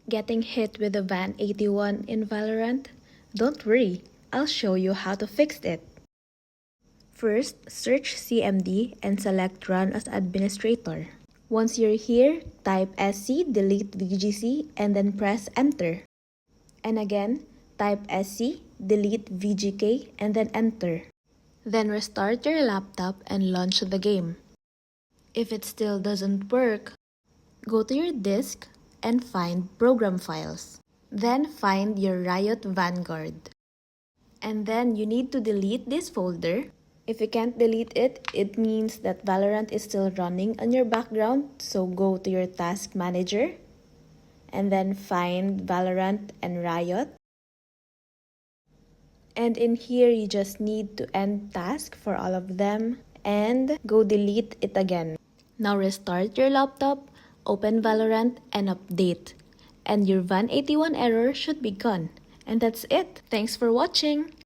Getting hit with a Van 81 in Valorant? Don't worry, I'll show you how to fix it. First, search CMD and select Run as Administrator. Once you're here, type SC delete VGC and then press Enter. And again, type SC delete VGK and then Enter. Then restart your laptop and launch the game. If it still doesn't work, go to your disk and find Program Files. Then find your Riot Vanguard. And then you need to delete this folder. If you can't delete it, it means that Valorant is still running on your background. So go to your Task Manager and then find Valorant and Riot. And in here, you just need to end task for all of them and go delete it again. Now restart your laptop, open Valorant, and update. And your Van 81 error should be gone. And that's it. Thanks for watching!